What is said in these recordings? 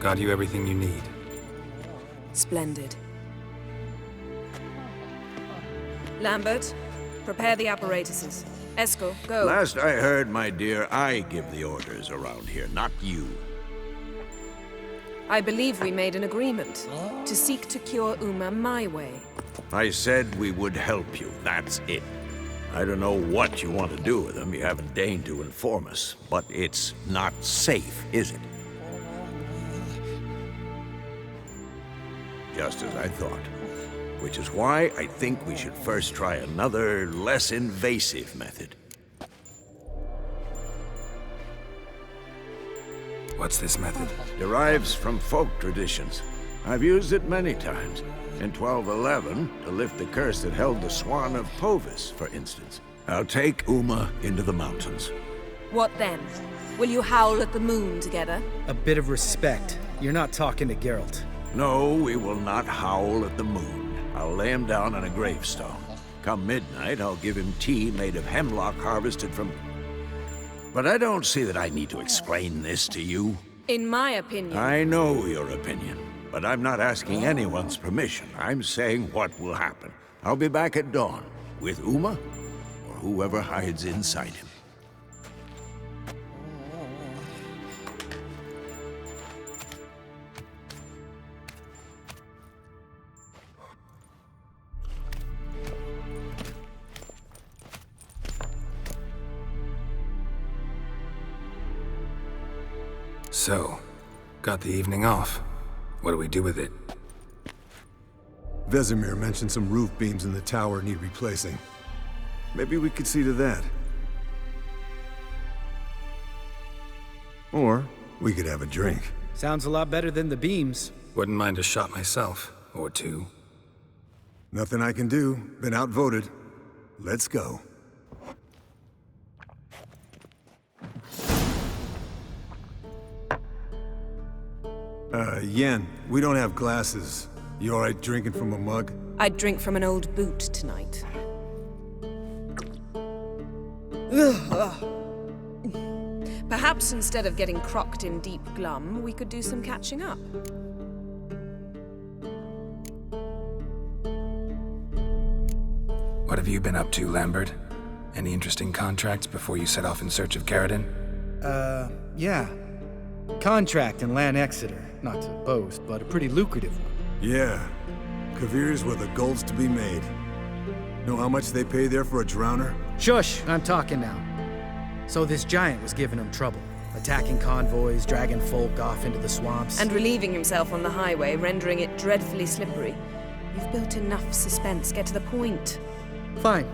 Got you everything you need. Splendid. Lambert, prepare the apparatuses. Eskel, go. Last I heard, my dear, I give the orders around here, not you. I believe we made an agreement to seek to cure Uma my way. I said we would help you, that's it. I don't know what you want to do with them, you haven't deigned to inform us, but it's not safe, is it? Just as I thought. Which is why I think we should first try another, less invasive method. What's this method? Derives from folk traditions. I've used it many times. In 1211, to lift the curse that held the Swan of Povis, for instance. I'll take Uma into the mountains. What then? Will you howl at the moon together? A bit of respect. You're not talking to Geralt. No, we will not howl at the moon. I'll lay him down on a gravestone. Come midnight, I'll give him tea made of hemlock harvested from... But I don't see that I need to explain this to you. In my opinion... I know your opinion, but I'm not asking anyone's permission. I'm saying what will happen. I'll be back at dawn, with Uma, or whoever hides inside him. So, got the evening off. What do we do with it? Vesemir mentioned some roof beams in the tower need replacing. Maybe we could see to that. Or we could have a drink. Sounds a lot better than the beams. Wouldn't mind a shot myself, or two. Nothing I can do. Been outvoted. Let's go. Yen, we don't have glasses. You alright drinking from a mug? I'd drink from an old boot tonight. Perhaps instead of getting crocked in deep glum, we could do some catching up. What have you been up to, Lambert? Any interesting contracts before you set off in search of Caridin? Yeah. Contract in Lan Exeter. Not to boast, but a pretty lucrative one. Yeah. Kavir's where the gold's to be made. Know how much they pay there for a drowner? Shush! I'm talking now. So this giant was giving him trouble. Attacking convoys, dragging folk off into the swamps. And relieving himself on the highway, rendering it dreadfully slippery. You've built enough suspense. Get to the point. Fine.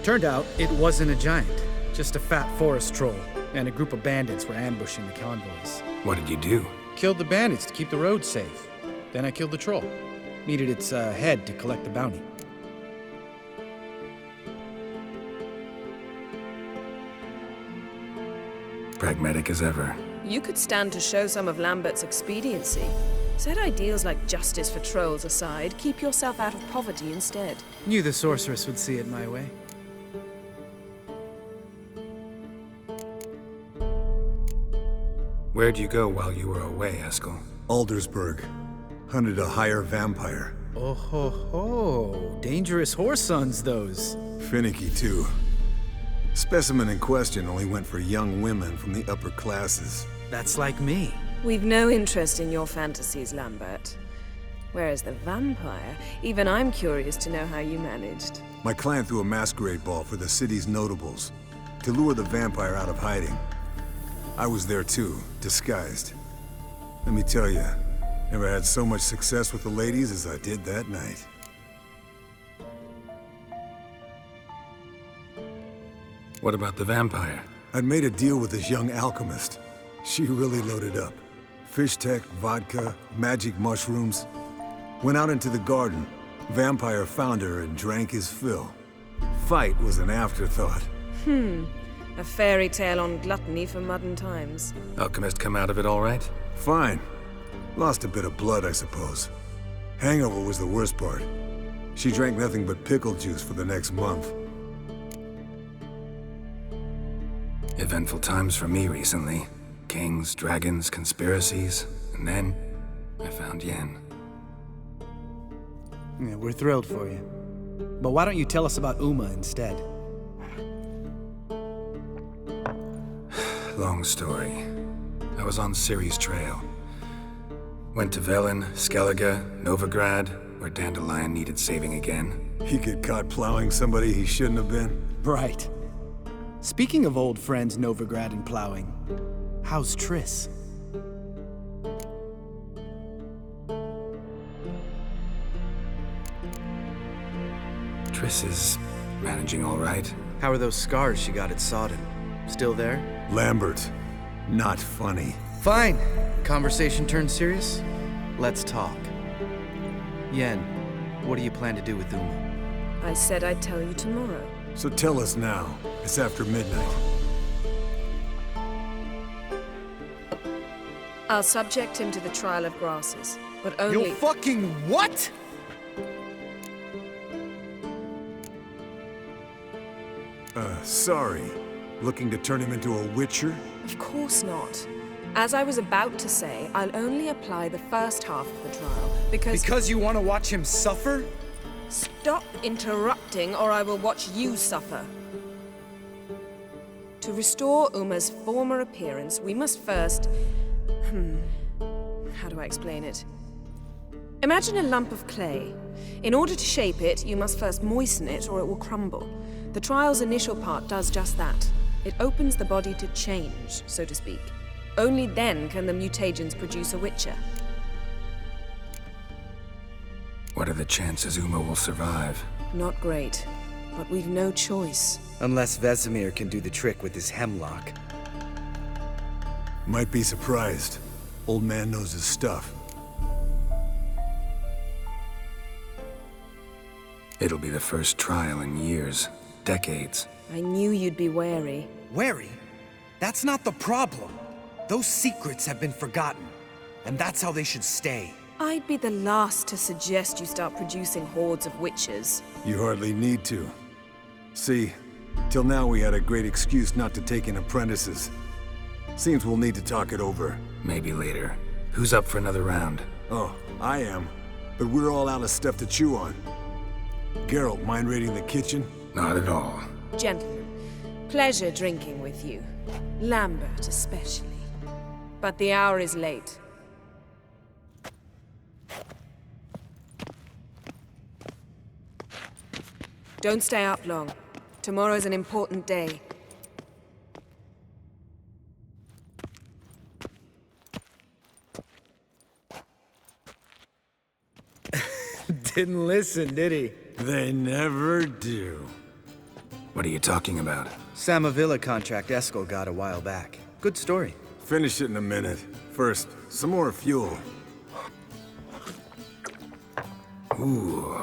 Turned out it wasn't a giant. Just a fat forest troll. And a group of bandits were ambushing the convoys. What did you do? Killed the bandits to keep the roads safe. Then I killed the troll. Needed its head to collect the bounty. Pragmatic as ever. You could stand to show some of Lambert's expediency. Set ideals like justice for trolls aside, keep yourself out of poverty instead. Knew the sorceress would see it my way. Where'd you go while you were away, Eskel? Aldersburg. Hunted a higher vampire. Oh ho ho. Dangerous horse sons, those. Finicky, too. Specimen in question only went for young women from the upper classes. That's like me. We've no interest in your fantasies, Lambert. Whereas the vampire, even I'm curious to know how you managed. My clan threw a masquerade ball for the city's notables to lure the vampire out of hiding. I was there too, disguised. Let me tell you, never had so much success with the ladies as I did that night. What about the vampire? I'd made a deal with this young alchemist. She really loaded up. Fish tech, vodka, magic mushrooms. Went out into the garden. Vampire found her and drank his fill. Fight was an afterthought. A fairy tale on gluttony for modern times. Alchemist come out of it all right? Fine. Lost a bit of blood, I suppose. Hangover was the worst part. She drank nothing but pickle juice for the next month. Eventful times for me recently. Kings, dragons, conspiracies, and And then, I found Yen. Yeah, we're thrilled for you. But why don't you tell us about Uma instead? Long story. I was on Ciri's trail. Went to Velen, Skellige, Novigrad, where Dandelion needed saving again. He get caught plowing somebody he shouldn't have been. Right. Speaking of old friends Novigrad and plowing, how's Triss? Triss is managing all right. How are those scars she got at Sodden? Still there? Lambert, not funny. Fine. Conversation turned serious? Let's talk. Yen, what do you plan to do with Uma? I said I'd tell you tomorrow. So tell us now. It's after midnight. I'll subject him to the trial of grasses, but only... You fucking what? Sorry. Looking to turn him into a witcher? Of course not. As I was about to say, I'll only apply the first half of the trial, because... Because you want to watch him suffer? Stop interrupting, or I will watch you suffer. To restore Uma's former appearance, we must first... How do I explain it? Imagine a lump of clay. In order to shape it, you must first moisten it, or it will crumble. The trial's initial part does just that. It opens the body to change, so to speak. Only then can the mutagens produce a witcher. What are the chances Uma will survive? Not great, but we've no choice. Unless Vesemir can do the trick with his hemlock. Might be surprised. Old man knows his stuff. It'll be the first trial in years, decades. I knew you'd be wary. Wary? That's not the problem. Those secrets have been forgotten, and that's how they should stay. I'd be the last to suggest you start producing hordes of witches. You hardly need to. See, till now we had a great excuse not to take in apprentices. Seems we'll need to talk it over. Maybe later. Who's up for another round? Oh, I am. But we're all out of stuff to chew on. Geralt, mind raiding the kitchen? Not at all. Gentlemen, pleasure drinking with you. Lambert especially. But the hour is late. Don't stay up long. Tomorrow's an important day. Didn't listen, did he? They never do. What are you talking about? Samavilla contract Eskel got a while back. Good story. Finish it in a minute. First, some more fuel. Ooh,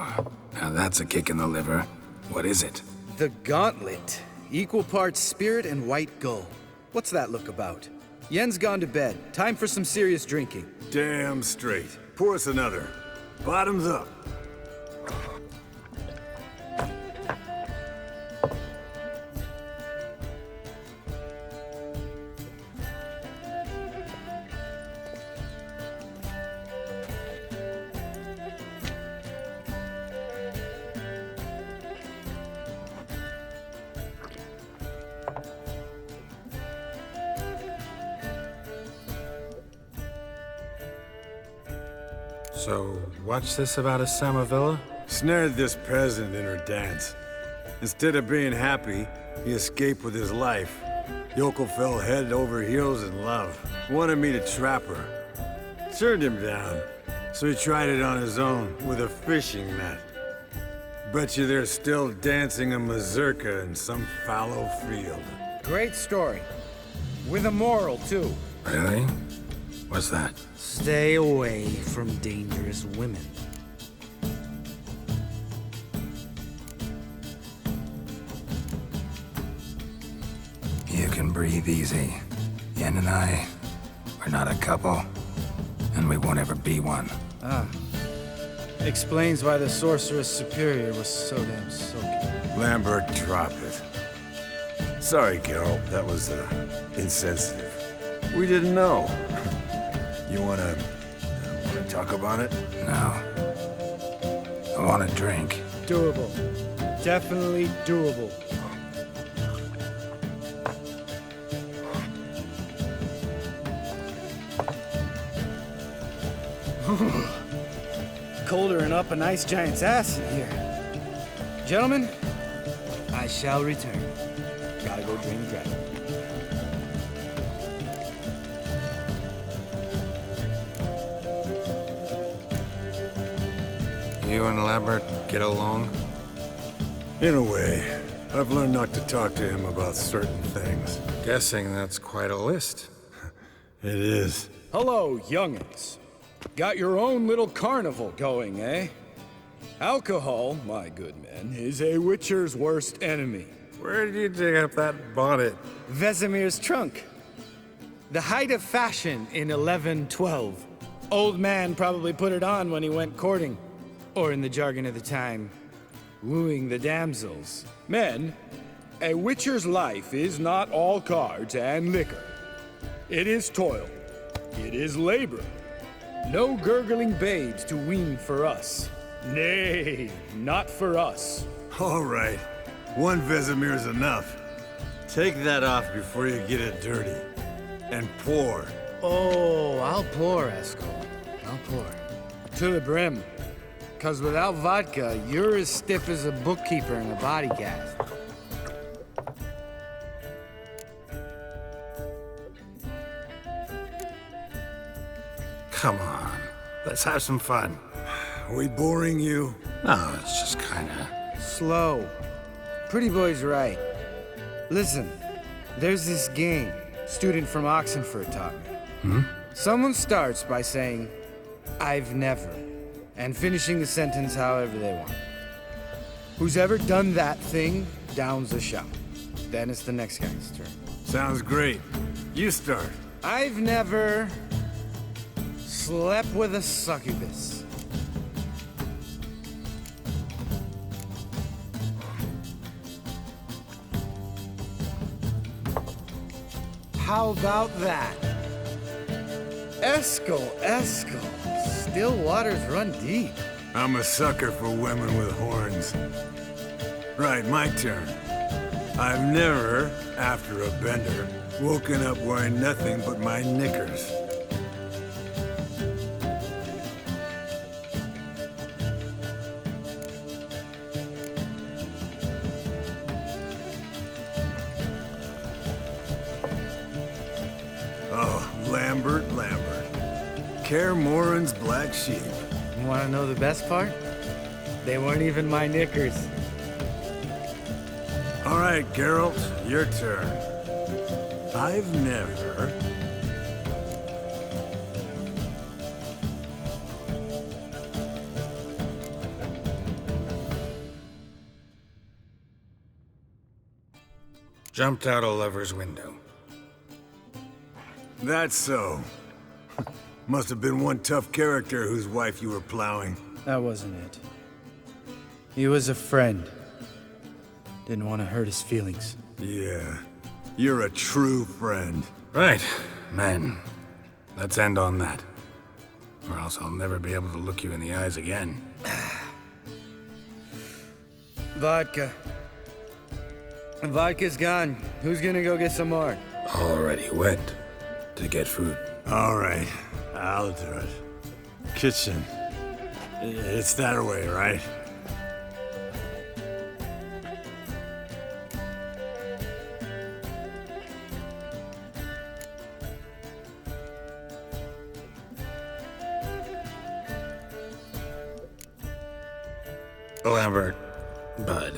now that's a kick in the liver. What is it? The Gauntlet. Equal parts spirit and white gull. What's that look about? Yen's gone to bed. Time for some serious drinking. Damn straight. Pour us another. Bottoms up. So, what's this about a Samavilla? Snared this peasant in her dance. Instead of being happy, he escaped with his life. Yoko fell head over heels in love. Wanted me to trap her. Turned him down. So he tried it on his own with a fishing net. Bet you they're still dancing a mazurka in some fallow field. Great story. With a moral, too. Really? What's that? Stay away from dangerous women. You can breathe easy. Yen and I, we're not a couple, and we won't ever be one. Explains why the Sorceress Superior was so damn soaking. Lambert, drop it. Sorry, Geralt, that was, insensitive. We didn't know. You wanna talk about it? No. I want a drink. Doable. Definitely doable. Colder and up a nice giant's ass in here. Gentlemen, I shall return. Gotta go drain the dragon. You and Lambert get along? In a way. I've learned not to talk to him about certain things. Guessing that's quite a list. It is. Hello, young'uns. Got your own little carnival going, eh? Alcohol, my good men, is a witcher's worst enemy. Where did you dig up that bonnet? Vesemir's trunk. The height of fashion in 1112. Old man probably put it on when he went courting. Or in the jargon of the time, wooing the damsels. Men, a witcher's life is not all cards and liquor. It is toil. It is labor. No gurgling babes to wean for us. Nay, not for us. All right. One Vesemir's enough. Take that off before you get it dirty. And pour. Oh, I'll pour, Eskel. I'll pour. To the brim. 'Cause without vodka, you're as stiff as a bookkeeper in a body cast. Come on. Let's have some fun. We boring you? No, it's just kinda... Slow. Pretty boy's right. Listen, there's this game student from Oxenford taught me. Someone starts by saying, I've never, and finishing the sentence however they want. Who's ever done that thing downs a shot. Then it's the next guy's turn. Sounds great. You start. I've never slept with a succubus. How about that? Eskel. Still waters run deep. I'm a sucker for women with horns. Right, my turn. I've never, after a bender, woken up wearing nothing but my knickers. Oh, Lambert. Kaer Morhen's black sheep. You wanna know the best part? They weren't even my knickers. All right, Geralt, your turn. I've never... Jumped out a lover's window. That's so. Must have been one tough character whose wife you were plowing. That wasn't it. He was a friend. Didn't want to hurt his feelings. Yeah, you're a true friend. Right, men. Let's end on that. Or else I'll never be able to look you in the eyes again. Vodka. Vodka's gone. Who's gonna go get some more? Already went to get food. All right, I'll do it. Kitchen. It's that way, right? Lambert, bud,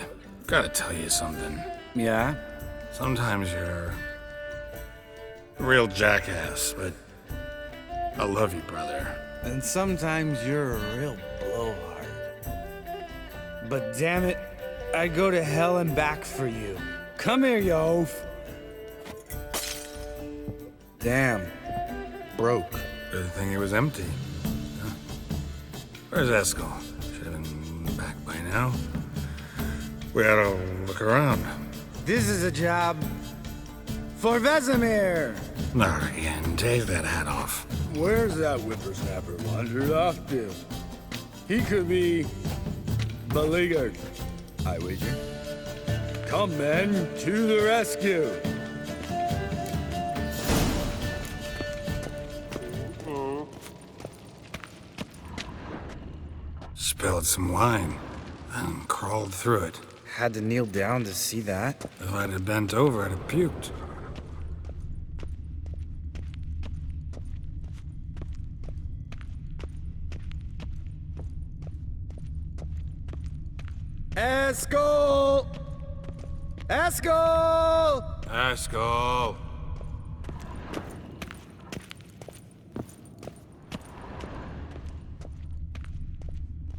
gotta tell you something. Yeah? Sometimes you're a real jackass, but I love you, brother. And sometimes you're a real blowhard. But damn it, I'd go to hell and back for you. Come here, you oaf. Damn. Broke. Good thing it was empty. Huh? Where's Eskel? Should have been back by now. We ought to look around. This is a job for Vesemir. Not again. Take that hat off. Where's that whippersnapper wandered off to? He could be beleaguered, I wager. Come, men, to the rescue! Spilled some wine and crawled through it. Had to kneel down to see that. If I'd have bent over, I'd have puked. Eskel! Eskel! Eskel!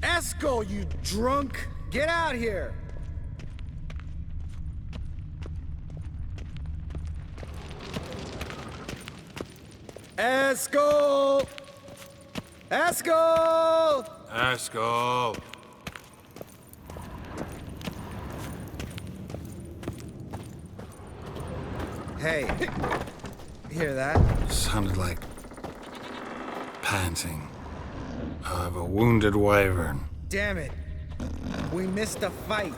Eskel, you drunk! Get out here! Eskel! Eskel! Eskel! Hey, hear that? Sounded like panting of a wounded wyvern. Damn it. We missed a fight.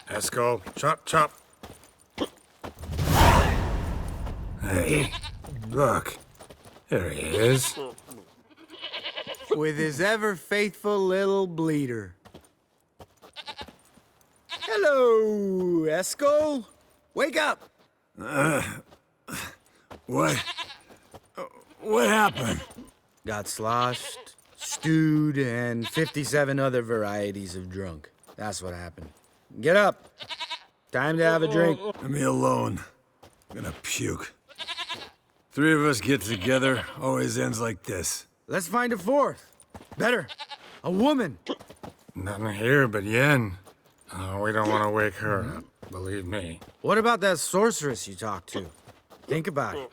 Eskel, chop, chop. Hey, look. There he is. With his ever-faithful little bleeder. Hello, Eskel. Wake up! What happened? Got sloshed, stewed, and 57 other varieties of drunk. That's what happened. Get up. Time to have a drink. Leave me alone. I'm gonna puke. Three of us get together, always ends like this. Let's find a fourth. Better, a woman. Nothing here but Yen. Oh, we don't want to wake her up, believe me. What about that sorceress you talked to? Think about it.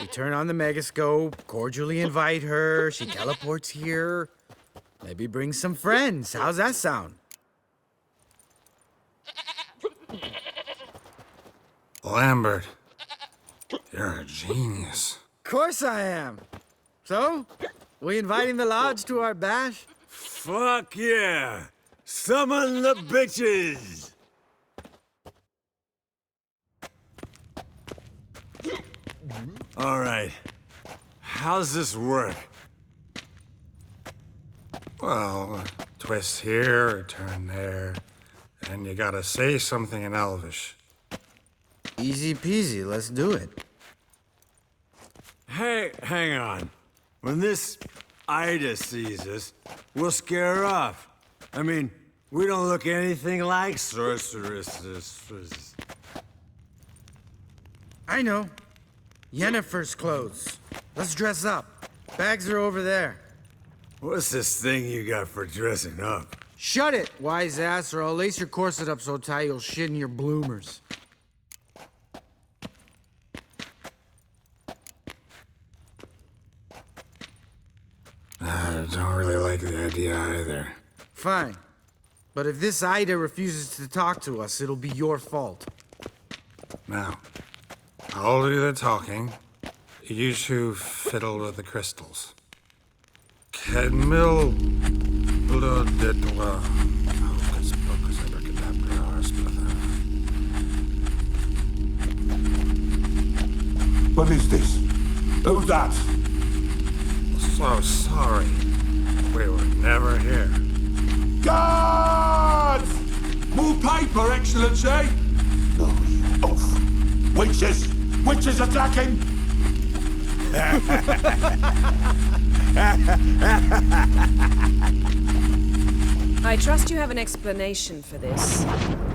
We turn on the megascope, cordially invite her, she teleports here. Maybe bring some friends. How's that sound? Lambert, you're a genius. Of course I am. So, we inviting the lodge to our bash? Fuck yeah! Summon the bitches! All right. How's this work? Well, twist here, or turn there, and you gotta say something in Elvish. Easy peasy, let's do it. Hey, hang on. When this Ida sees us, we'll scare her off. I mean, we don't look anything like sorceresses. I know. Yennefer's clothes. Let's dress up. Bags are over there. What's this thing you got for dressing up? Shut it, wise ass, or I'll lace your corset up so tight you'll shit in your bloomers. I don't really like the idea either. Fine. But if this Ida refuses to talk to us, it'll be your fault. Now, I'll do the talking. You two fiddle with the crystals. Kedmil Bloodedwa. Hocus pocus abracadabra arsplatha. What is this? Who's that? So sorry. We were never here. Guards! More paper, Excellency! No, you off. Witches! Witches attacking! I trust you have an explanation for this.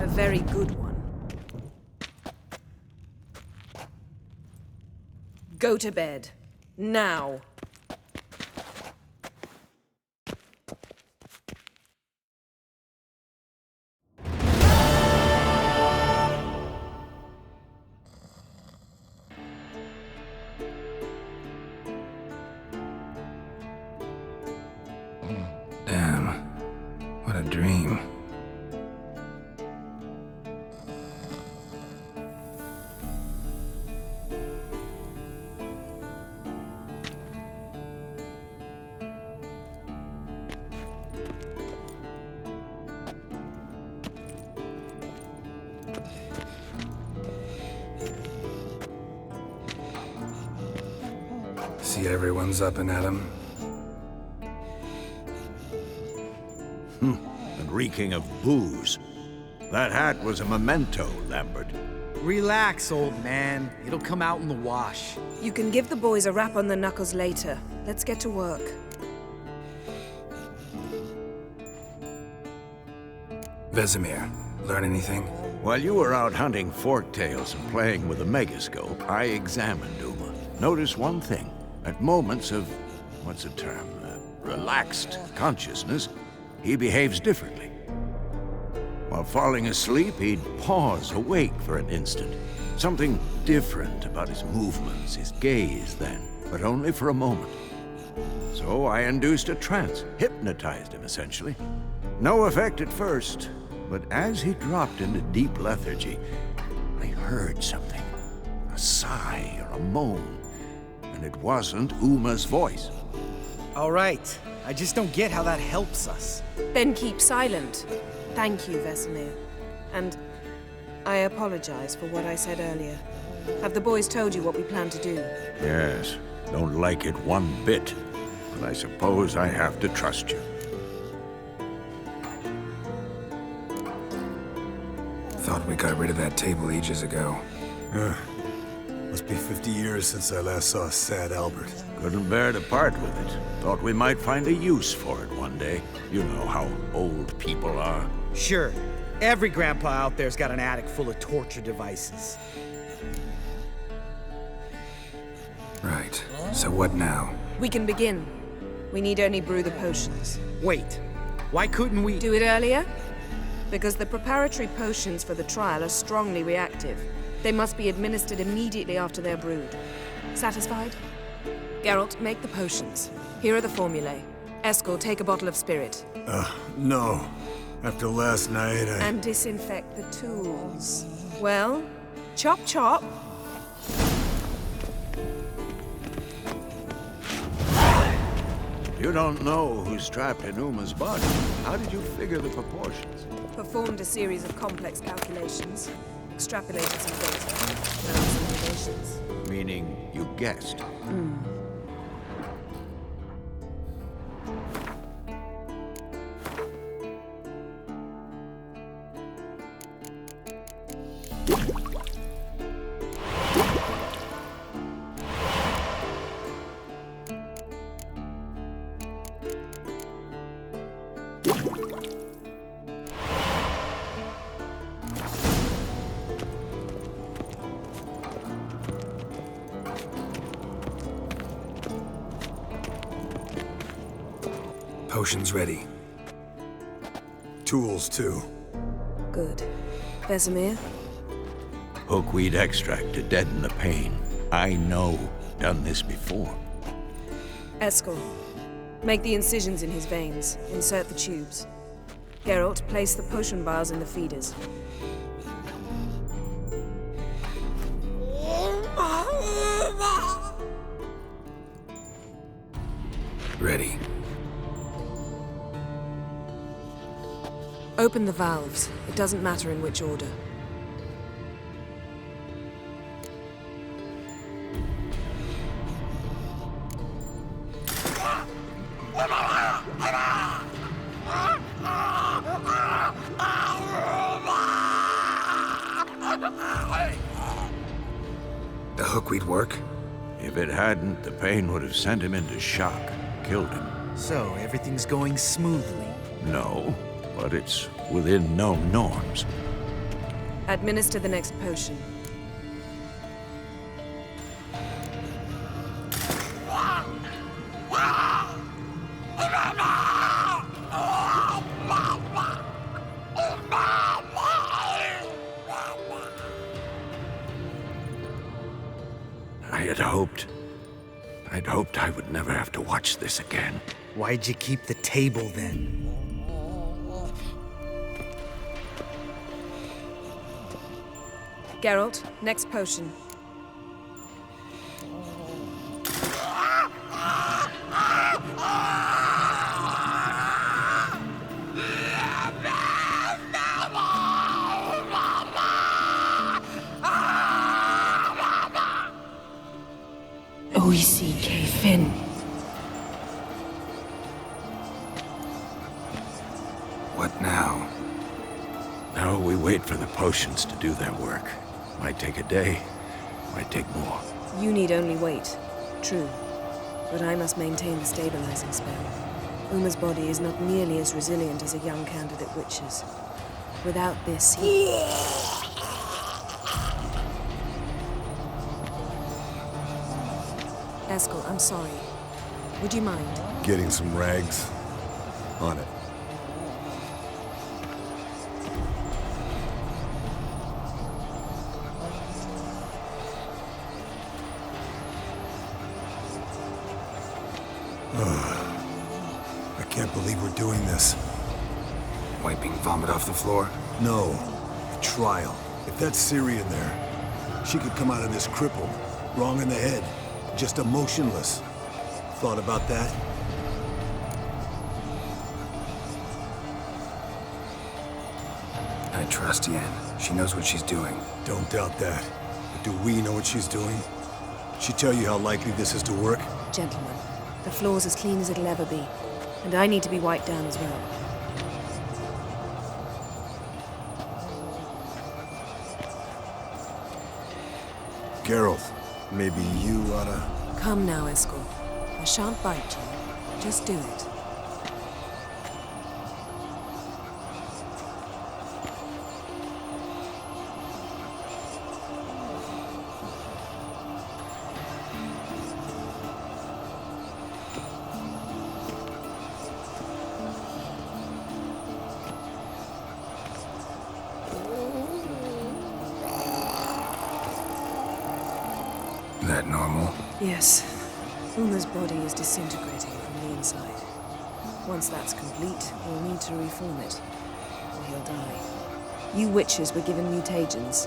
A very good one. Go to bed. Now. Damn. What a dream. see everyone's up and at 'em. And reeking of booze. That hat was a memento, Lambert. Relax, old man. It'll come out in the wash. You can give the boys a rap on the knuckles later. Let's get to work. Vesemir, learn anything? While you were out hunting forktails and playing with a megascope, I examined Uma. Notice one thing. At moments of, what's the term, relaxed consciousness, he behaves differently. While falling asleep, he'd pause awake for an instant. Something different about his movements, his gaze then, but only for a moment. So I induced a trance, hypnotized him essentially. No effect at first, but as he dropped into deep lethargy, I heard something. A sigh or a moan, and it wasn't Uma's voice. All right. I just don't get how that helps us. Then keep silent. Thank you, Vesemir. And I apologize for what I said earlier. Have the boys told you what we plan to do? Yes, don't like it one bit, but I suppose I have to trust you. Thought we got rid of that table ages ago. Must be 50 years since I last saw sad Albert. Couldn't bear to part with it. Thought we might find a use for it one day. You know how old people are. Sure. Every grandpa out there's got an attic full of torture devices. Right. So what now? We can begin. We need only brew the potions. Wait. Why couldn't we... Do it earlier? Because the preparatory potions for the trial are strongly reactive. They must be administered immediately after they're brewed. Satisfied? Geralt, make the potions. Here are the formulae. Eskel, take a bottle of spirit. No. After last night, And disinfect the tools. Well, chop chop. You don't know who's trapped in Uma's body. How did you figure the proportions? Performed a series of complex calculations. Extrapolated some data. Found some relations. Meaning you guessed. Potions ready. tools too. Good. Vesemir? Hookweed extract to deaden the pain. I know. Done this before. Eskel, make the incisions in his veins. Insert the tubes. Geralt, place the potion vials in the feeders. Ready. Open the valves. It doesn't matter in which order. The hookweed work? If it hadn't, the pain would have sent him into shock, killed him. So, everything's going smoothly. No, but it's within known norms. Administer the next potion. I'd hoped I would never have to watch this again. Why'd you keep the table then? Geralt, next potion. Oisi K. Finn. wait for the potions to do their work. Might take a day, might take more. You need only wait. True. But I must maintain the stabilizing spell. Uma's body is not nearly as resilient as a young candidate witch's. Without this, he... Eskel, I'm sorry. Would you mind? Getting some rags? On it. I can't believe we're doing this. Wiping vomit off the floor? No. The trial. If that's Ciri in there, she could come out of this crippled, wrong in the head, just emotionless. Thought about that? I trust Yen. She knows what she's doing. Don't doubt that. But do we know what she's doing? She tell you how likely this is to work? Gentlemen, the floor's as clean as it'll ever be. And I need to be wiped down as well. Geralt, maybe you oughta... Come now, Eskel. I shan't bite you. Just do it. That normal? Yes. Uma's body is disintegrating from the inside. Once that's complete, we'll need to reform it, or he'll die. You witches were given mutagens.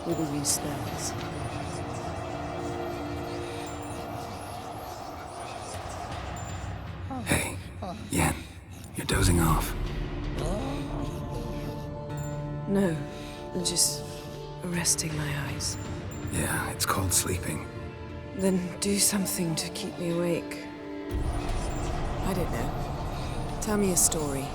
We will use spells. Hey, Yen, you're dozing off. No, just resting my eyes. Yeah, it's called sleeping. Then do something to keep me awake. I don't know. Tell me a story.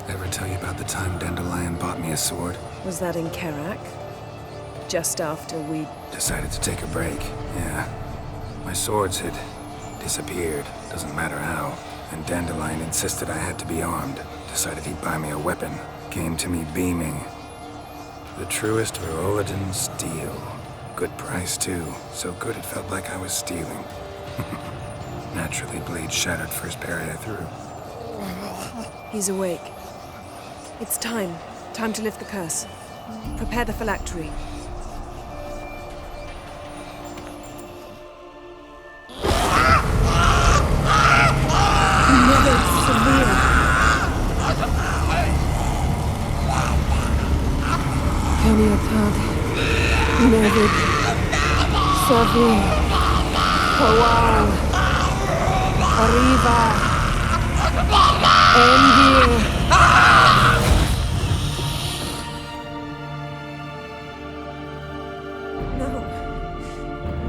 Ever tell you about the time Dandelion bought me a sword? Was that in Karak? Just after we... Decided to take a break, yeah. My swords had disappeared, doesn't matter how. And Dandelion insisted I had to be armed. Decided he'd buy me a weapon. Came to me beaming. The truest Verolidan steel. Good price, too. So good it felt like I was stealing. Naturally, blade shattered first parry I threw. He's awake. It's time. Time to lift the curse. Prepare the phylactery. Nevid, Savin, Kowal, Arriva, Endir.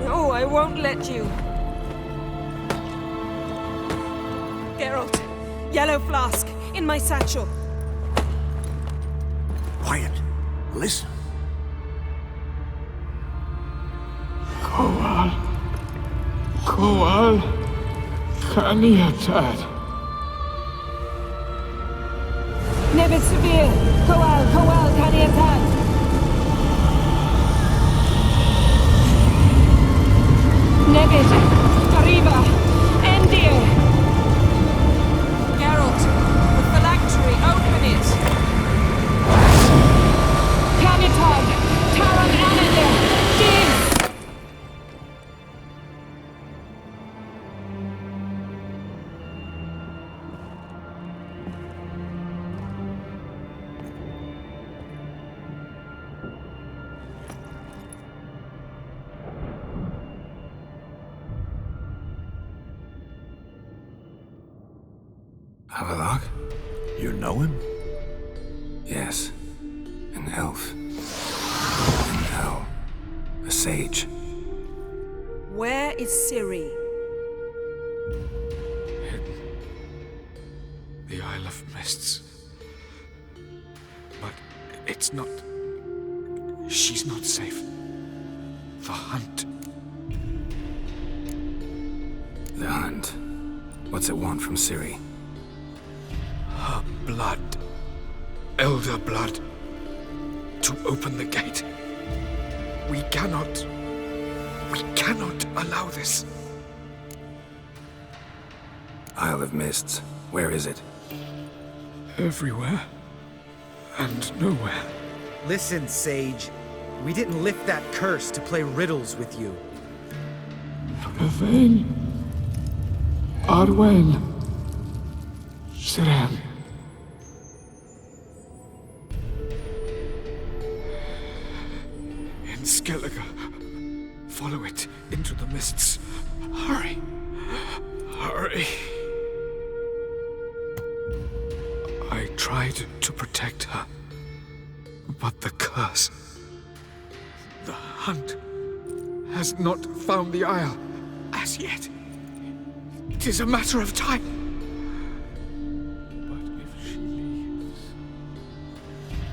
No, I won't let you. Geralt, yellow flask, in my satchel. Quiet. Listen. Kowal Kaniatad. Nevid Severe, Kowal Kaniatad. Nevid, Arriva, Endir. Geralt, the phylactery, open it. Kaniatad, Taran Anadir, Div. Havelock? You know him? Yes. An elf. Sage. Where is Ciri? The Isle of Mists. But it's not... She's not safe. The hunt. The hunt. What's it want from Ciri? Her blood. Elder blood. To open the gate. We cannot allow this. Isle of Mists. Where is it? Everywhere. And nowhere. Listen, Sage. We didn't lift that curse to play riddles with you. Yvain. Arwen. Siren. In Skellige. Follow it into the mists. Hurry. Hurry. I tried to protect her. But the curse... The hunt has not found the Isle as yet. It is a matter of time. But if she leaves,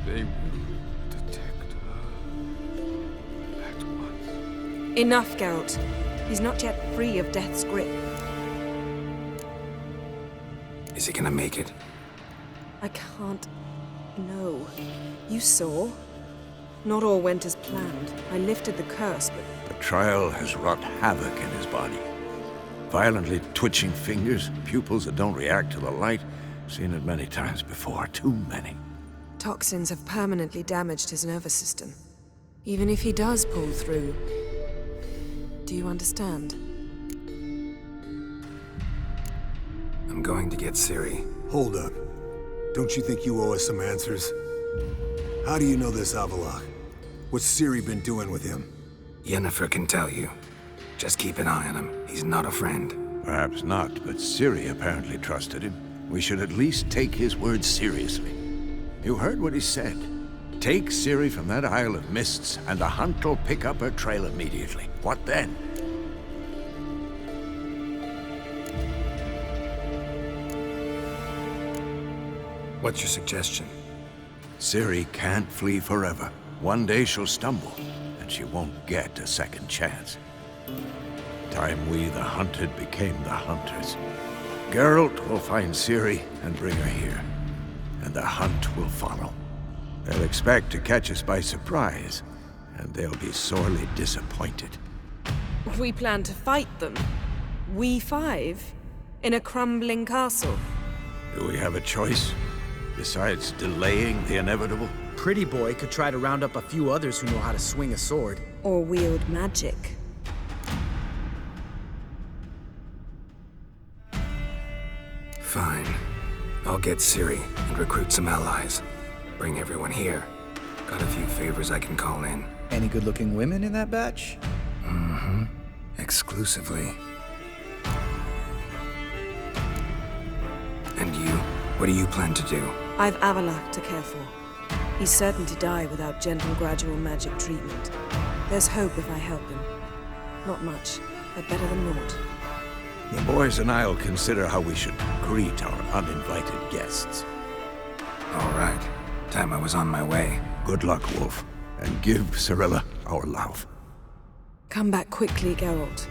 they will detect her at once. Enough, Geralt. He's not yet free of death's grip. Is he gonna make it? I can't... No. You saw? Not all went as planned. I lifted the curse, but... The trial has wrought havoc in his body. Violently twitching fingers, pupils that don't react to the light. Seen it many times before, too many. Toxins have permanently damaged his nervous system. Even if he does pull through... Do you understand? I'm going to get Ciri. Hold up. Don't you think you owe us some answers? How do you know this Avallac'h? What's Ciri been doing with him? Yennefer can tell you. Just keep an eye on him. He's not a friend. Perhaps not, but Ciri apparently trusted him. We should at least take his words seriously. You heard what he said. Take Ciri from that Isle of Mists, and the hunt will pick up her trail immediately. What then? What's your suggestion? Ciri can't flee forever. One day she'll stumble, and she won't get a second chance. Time we, the hunted, became the hunters. Geralt will find Ciri and bring her here, and the hunt will follow. They'll expect to catch us by surprise, and they'll be sorely disappointed. We plan to fight them. We five? In a crumbling castle? Do we have a choice? Besides delaying the inevitable? Pretty Boy could try to round up a few others who know how to swing a sword. Or wield magic? Fine. I'll get Ciri and recruit some allies. Bring everyone here. Got a few favors I can call in. Any good-looking women in that batch? Mm-hmm. Exclusively. And you? What do you plan to do? I've Avallac'h to care for. He's certain to die without gentle, gradual magic treatment. There's hope if I help him. Not much, but better than naught. The boys and I'll consider how we should greet our uninvited guests. All right. Time I was on my way. Good luck, Wolf. And give Cirilla our love. Come back quickly, Geralt.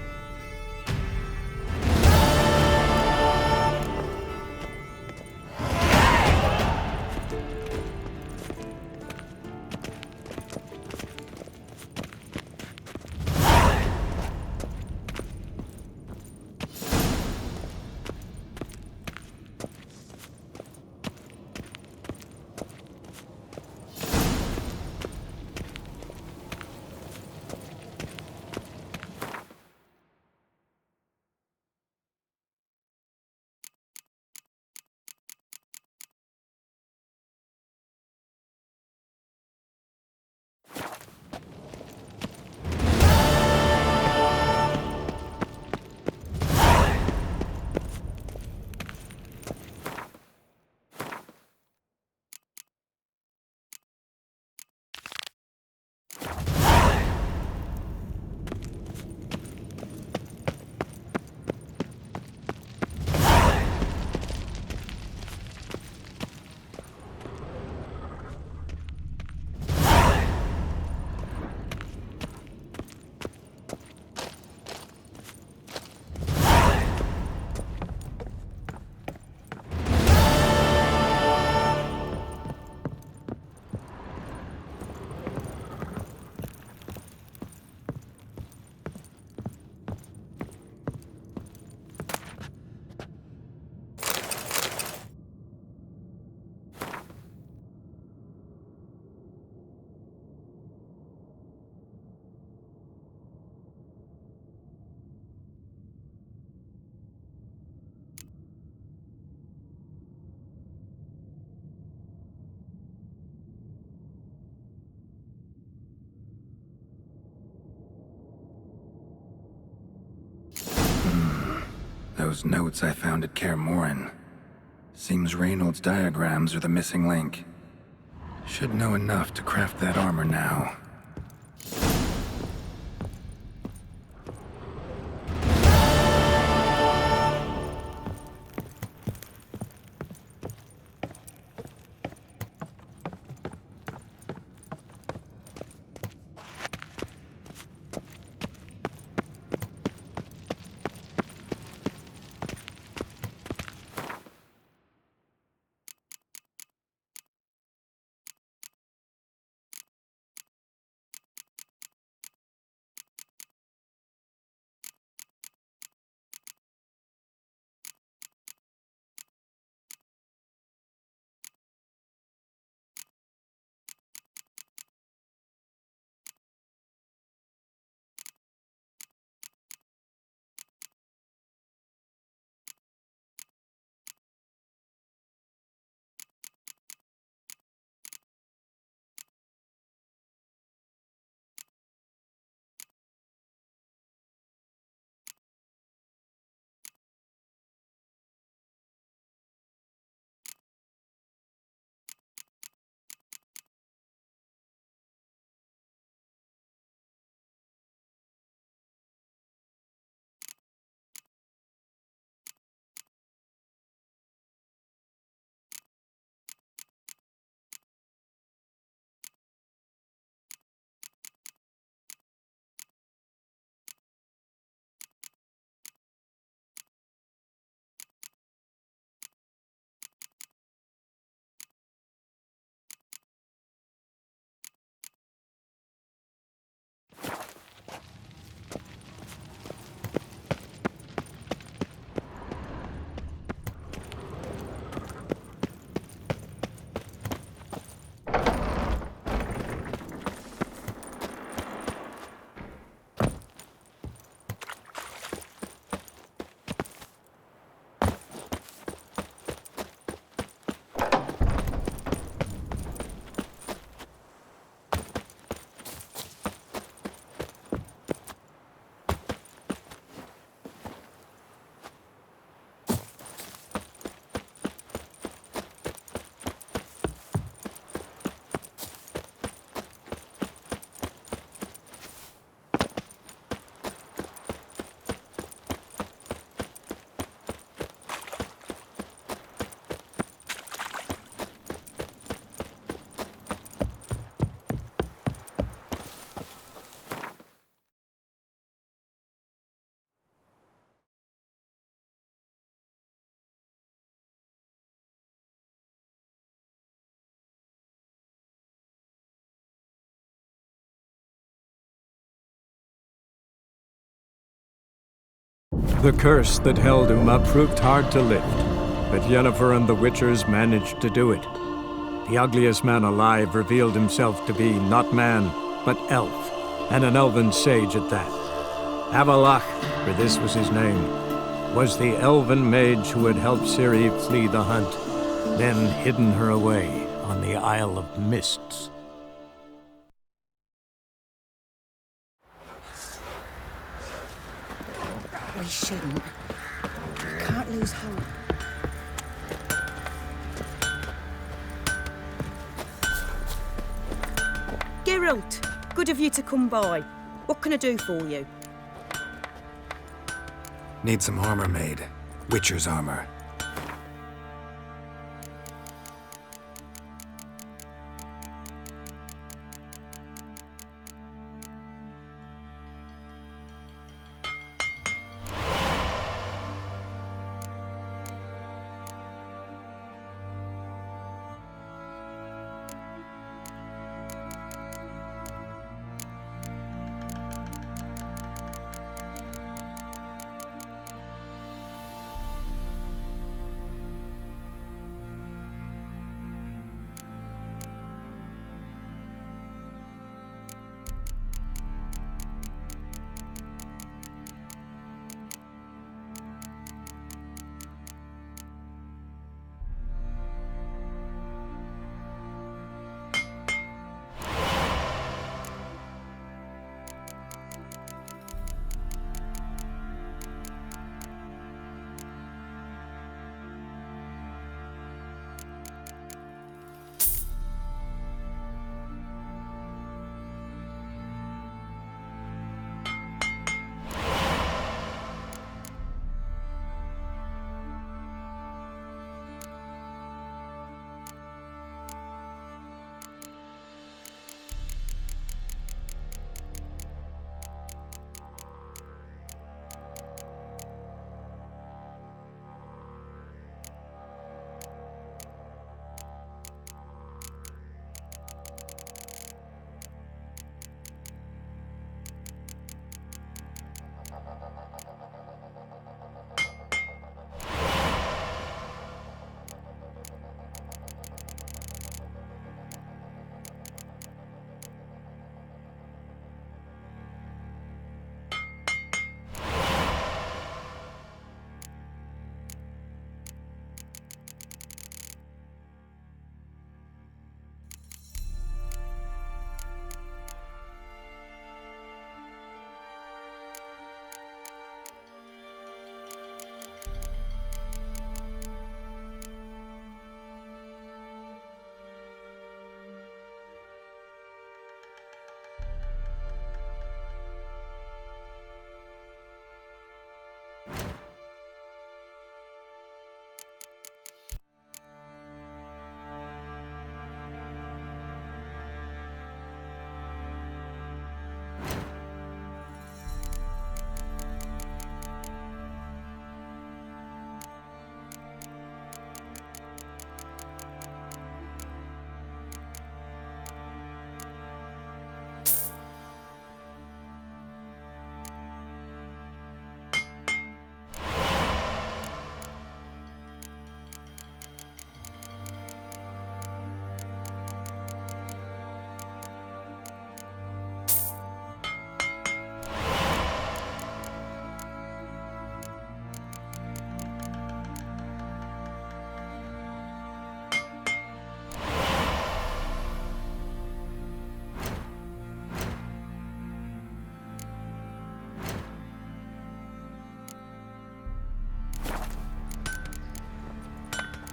those notes I found at Kaer Morhen. Seems Reynold's diagrams are the missing link. Should know enough to craft that armor now. The curse that held Uma proved hard to lift, but Yennefer and the Witchers managed to do it. The ugliest man alive revealed himself to be not man, but elf, and an elven sage at that. Avallac'h, for this was his name, was the elven mage who had helped Ciri flee the hunt, then hidden her away on the Isle of Mists. We shouldn't. Can't lose hope. Geralt, good of you to come by. What can I do for you? Need some armor made. Witcher's armor.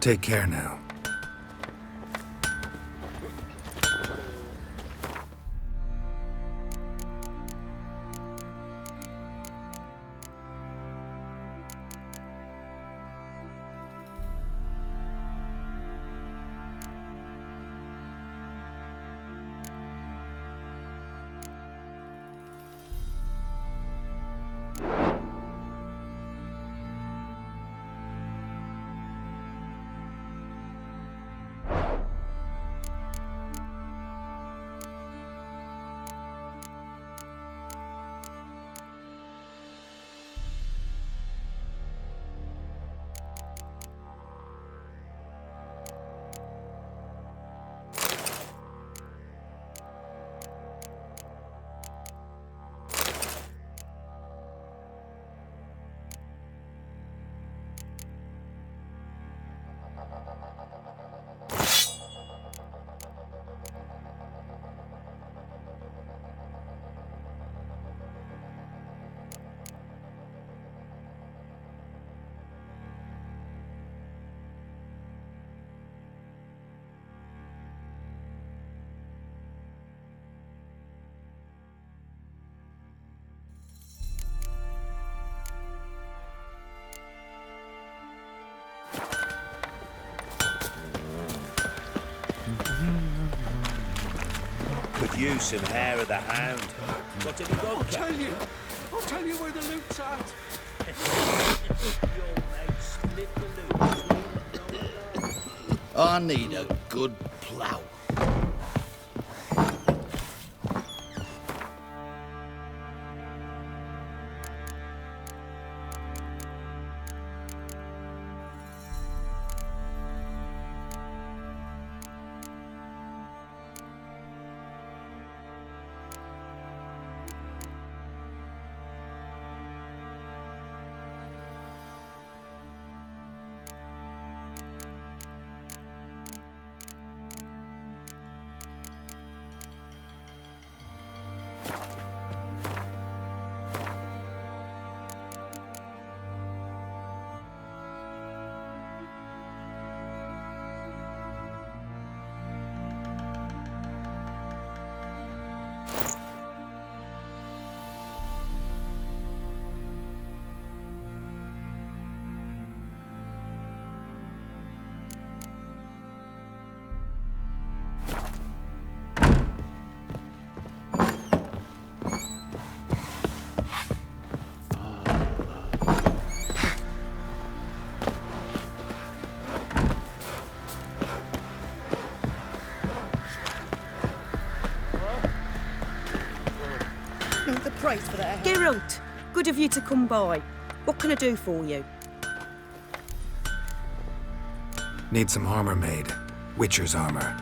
Take care now. Could use some hair of the hound. Got any vodka? I'll tell you where the loot's at. Your mate split the loot. I need a good plough. The price for that. Geralt, good of you to come by. What can I do for you? Need some armor made. Witcher's armor.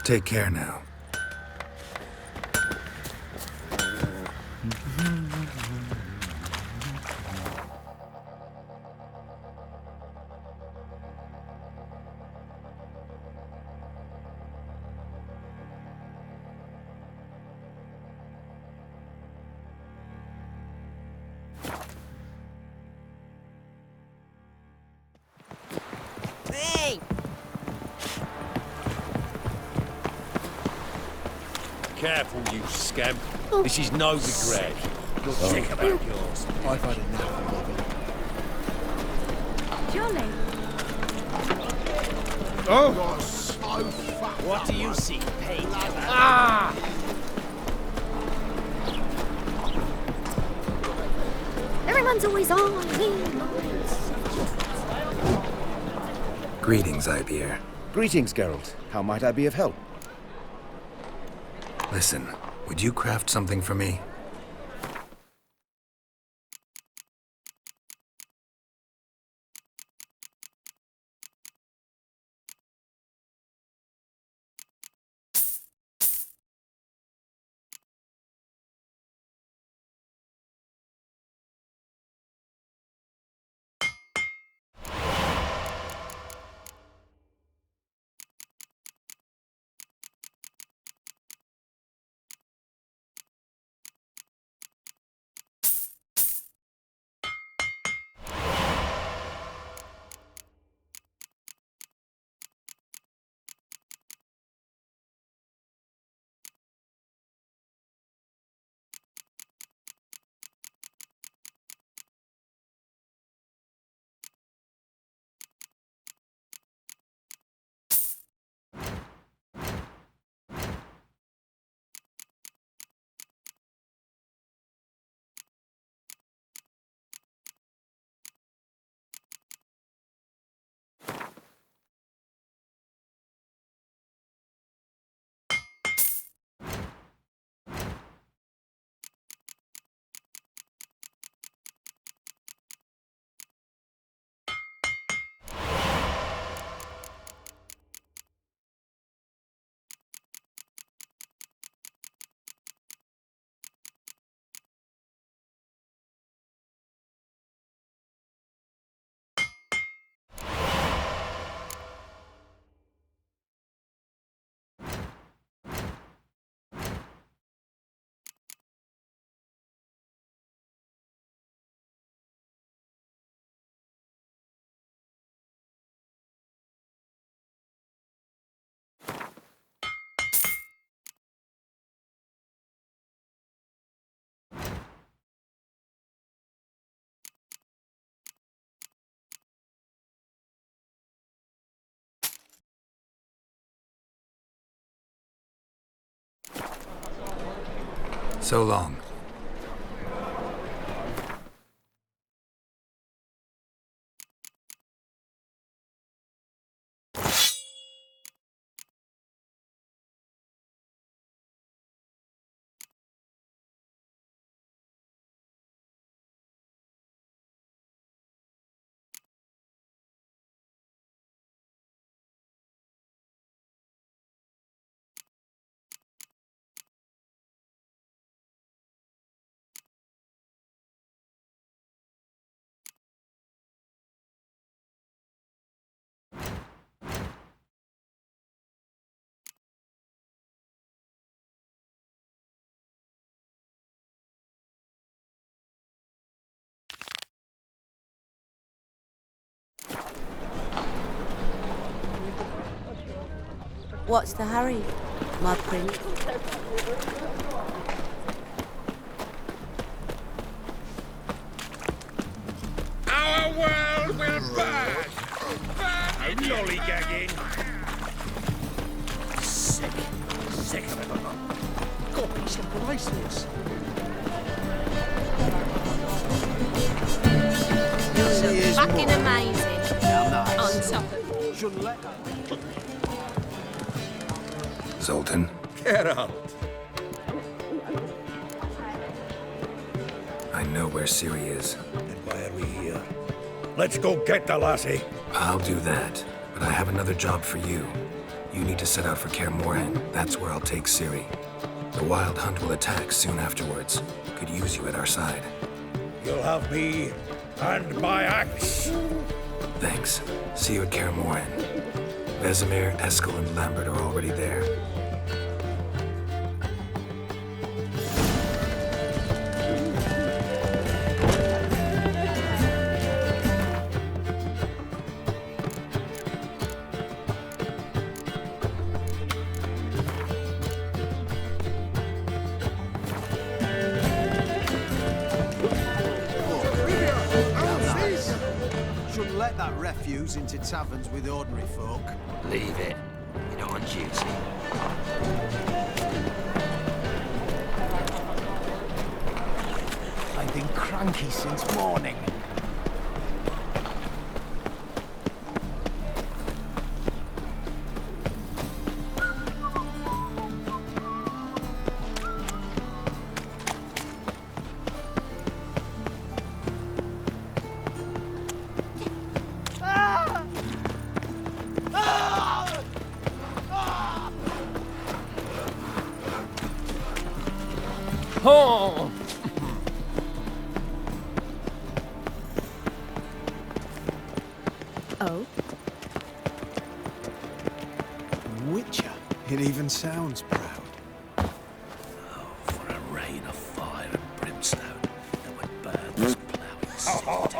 Take care now. Hey! Careful, you scamp. This is no regret. You're sick about yours. I've had enough. Jolly. Oh! You're so fat. What do you see, pain? Ah! Everyone's always on me. Greetings, Ibeer. Greetings, Geralt. How might I be of help? Listen, would you craft something for me? So long. What's the hurry, my prince? Our world will burn! Burn in lollygagging! Sick of it. Got me some prices. Fucking amazing. On top of Zoltan? Get out! I know where Ciri is. Then why are we here? Let's go get the lassie. I'll do that, but I have another job for you. You need to set out for Kaer Morhen. That's where I'll take Ciri. The Wild Hunt will attack soon afterwards. Could use you at our side. You'll have me and my axe. Thanks. See you at Kaer Morhen. Vesemir, Eskel, and Lambert are already there. Shouldn't let that refuse into taverns with ordinary folk. Leave it. You're not on duty. I've been cranky since morning. Oh! Oh? Witcher. It even sounds proud. For a rain of fire and brimstone that would burn this ploughing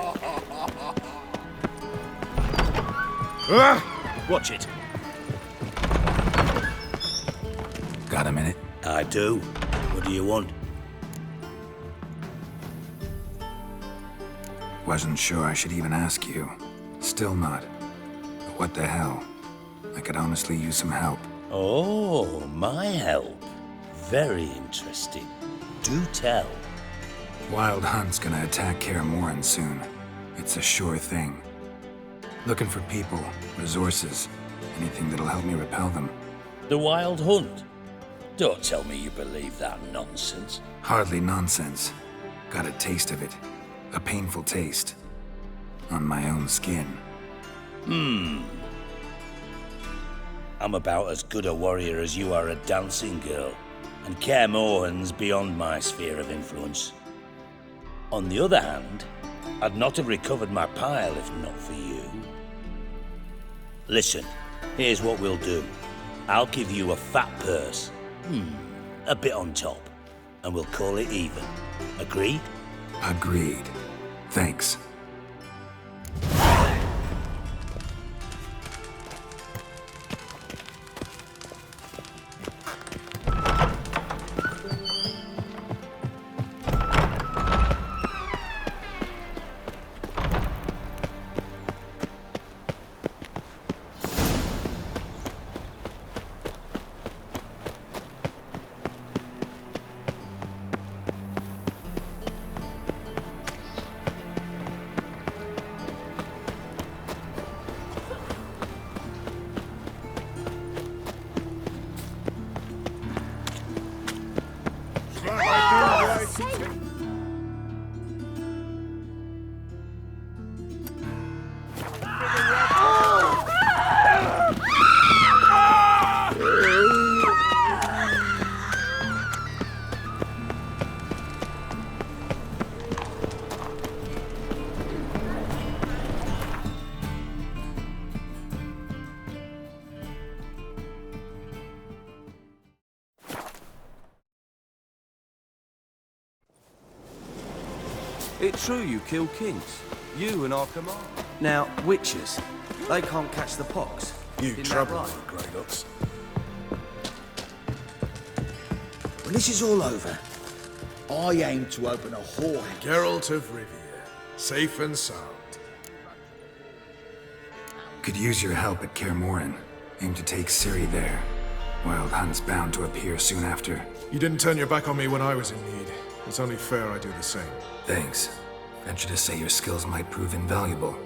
Watch it. Got a minute? I do. What do you want? Wasn't sure I should even ask you. Still not. But what the hell? I could honestly use some help. Oh, my help. Very interesting. Do tell. Wild Hunt's gonna attack Kaer Morhen soon. It's a sure thing. Looking for people, resources, anything that'll help me repel them. The Wild Hunt? Don't tell me you believe that nonsense. Hardly nonsense. Got a taste of it. A painful taste. On my own skin. I'm about as good a warrior as you are a dancing girl, and Kaer Morhen's beyond my sphere of influence. On the other hand, I'd not have recovered my pile if not for you. Listen, here's what we'll do. I'll give you a fat purse. A bit on top, and we'll call it even. Agreed? Agreed. Thanks. It's true you kill kings. You and our command. Now, witches, they can't catch the pox. You Isn't trouble that me, right? Grey Looks. When this is all over, I aim to open a whorehouse. Geralt of Rivia, safe and sound. Could use your help at Kaer Morhen. Aim to take Ciri there. Wild Hunt's bound to appear soon after. You didn't turn your back on me when I was in need. It's only fair I do the same. Thanks. Venture to say your skills might prove invaluable.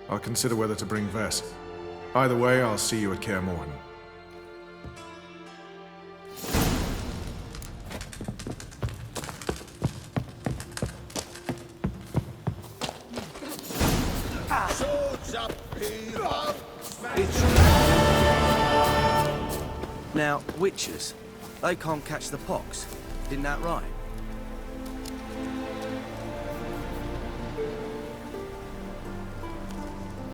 I'll consider whether to bring Vess. Either way, I'll see you at Kaer Morhen. Swords up, people! Now, witches, they can't catch the pox. Isn't that right?